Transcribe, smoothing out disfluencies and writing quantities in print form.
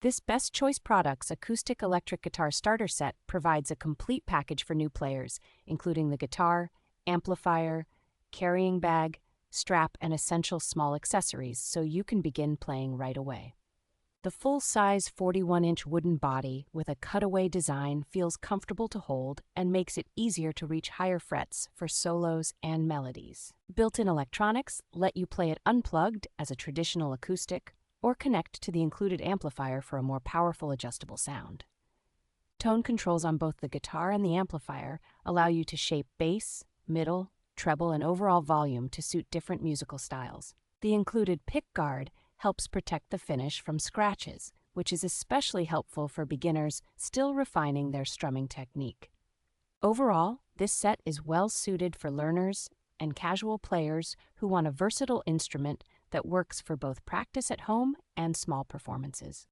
This Best Choice Products Acoustic-Electric Guitar Starter Set provides a complete package for new players, including the guitar, amplifier, carrying bag, strap, and essential small accessories, so you can begin playing right away. The full-size 41-inch wooden body with a cutaway design feels comfortable to hold and makes it easier to reach higher frets for solos and melodies. Built-in electronics let you play it unplugged as a traditional acoustic or connect to the included amplifier for a more powerful adjustable sound. Tone controls on both the guitar and the amplifier allow you to shape bass, middle, treble, and overall volume to suit different musical styles. The included pick guard helps protect the finish from scratches, which is especially helpful for beginners still refining their strumming technique. Overall, this set is well suited for learners and casual players who want a versatile instrument that works for both practice at home and small performances.